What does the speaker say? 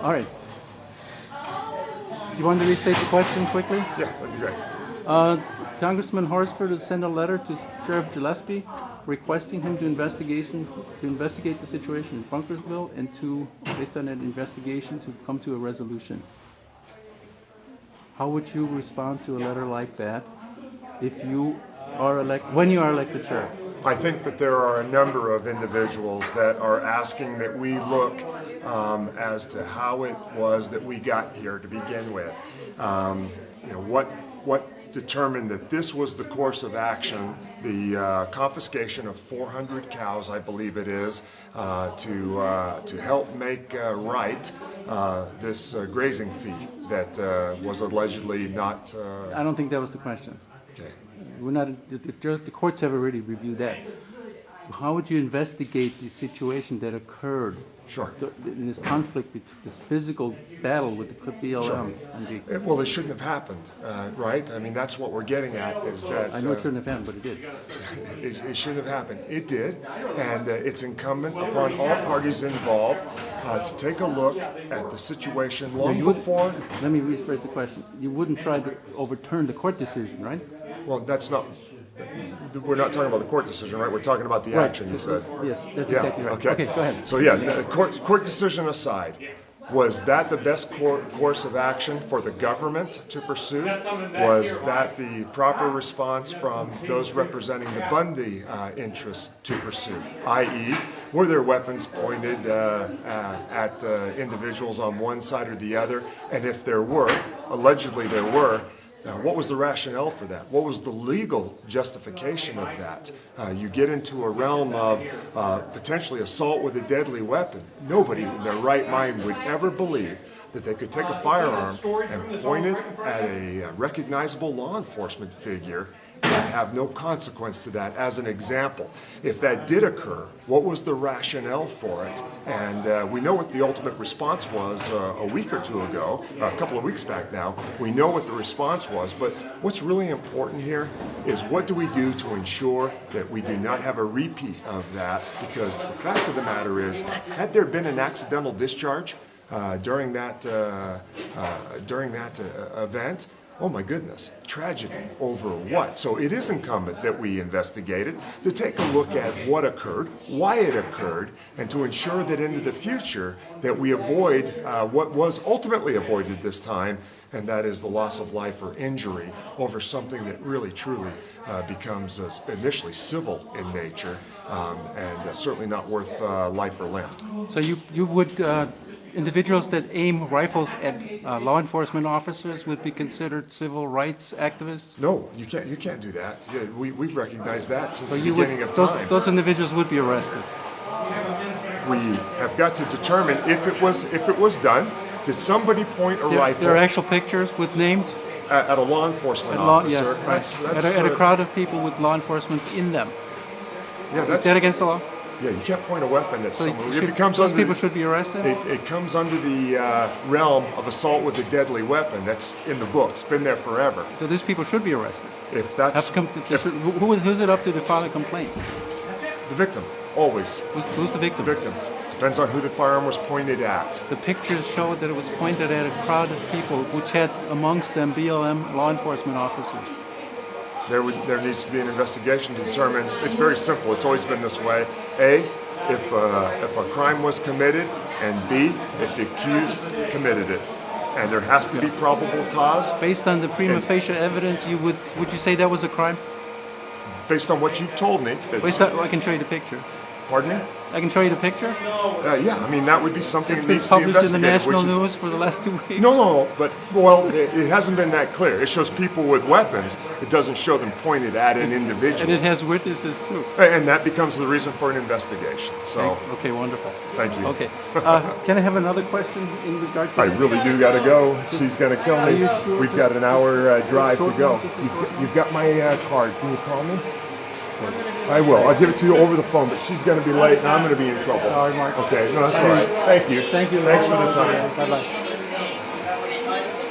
All right. Do you want to restate the question quickly? Yeah, that'd be great. Congressman Horsford has sent a letter to Sheriff Gillespie requesting him to investigate the situation in Bunkersville and to, based on that investigation, to come to a resolution. How would you respond to a letter like that if you are when you are elected sheriff? I think that there are a number of individuals that are asking that we look as to how it was that we got here to begin with. What determined that this was the course of action, the confiscation of 400 cows, I believe it is, to help make right this grazing fee that was allegedly not. I don't think that was the question. Okay. We're not. The courts have already reviewed that. How would you investigate the situation that occurred? Sure. In this conflict, this physical battle with the BLM? Sure. Well, it shouldn't have happened, right? I mean, that's what we're getting at is that... I know it shouldn't have happened, but it did. It shouldn't have happened. It did, and it's incumbent upon all parties involved to take a look at the situation long before... Let me rephrase the question. You wouldn't try to overturn the court decision, right? Well, that's not... We're not talking about the court decision, right? We're talking about the action, you said. Yes, that's exactly right. Okay, go ahead. So yeah, the court decision aside, was that the best course of action for the government to pursue? Was that the proper response from those representing the Bundy interests to pursue? I.e., were there weapons pointed at individuals on one side or the other? And if there were, allegedly there were, what was the rationale for that? What was the legal justification of that? You get into a realm of potentially assault with a deadly weapon. Nobody in their right mind would ever believe that they could take a firearm and point it at a recognizable law enforcement figure and have no consequence to that. As an example, if that did occur, what was the rationale for it? And we know what the ultimate response was a week or two ago, a couple of weeks back now. We know what the response was, but what's really important here is what do we do to ensure that we do not have a repeat of that? Because the fact of the matter is, had there been an accidental discharge during that event, oh my goodness, tragedy over what? So it is incumbent that we investigate it, to take a look at what occurred, why it occurred, and to ensure that into the future that we avoid what was ultimately avoided this time, and that is the loss of life or injury over something that really truly becomes initially civil in nature and certainly not worth life or limb. So you would... individuals that aim rifles at law enforcement officers would be considered civil rights activists? No, you can't do that. Yeah, we've recognized that since the beginning of time. Those individuals would be arrested. We have got to determine if it was done. Did somebody point a rifle? There are actual pictures with names? At a law enforcement officer. Yes, right. At a crowd of people with law enforcement in them. Yeah, is that against the law? Yeah, you can't point a weapon at someone. Those people should be arrested? It comes under the realm of assault with a deadly weapon. That's in the books, been there forever. So these people should be arrested? If that's... Who's it up to file a complaint? The victim, always. Who's the victim? The victim. Depends on who the firearm was pointed at. The pictures showed that it was pointed at a crowd of people which had amongst them BLM law enforcement officers. There needs to be an investigation to determine. It's very simple. It's always been this way. A, if a crime was committed, and B, if the accused committed it, and there has to be probable cause. Based on the prima facie evidence, would you say that was a crime? Based on what you've told me. I can show you the picture. Pardon me? I can show you the picture? Yeah, I mean, that would be something that needs to be investigated. It's been published in the national news for the last 2 weeks. No, but, well, it hasn't been that clear. It shows people with weapons. It doesn't show them pointed at an individual. And it has witnesses, too. And that becomes the reason for an investigation. So. Okay, wonderful. Thank you. Okay. Can I have another question in regard to... I really do got to go. She's going to kill me. Are you sure? We've got an hour drive to go. You've got my card. Can you call me? I will. I'll give it to you over the phone, but she's going to be late and I'm going to be in trouble. All right, Mark. Okay, no, that's all right. Thank you. Thank you. Thanks for the time. Bye-bye.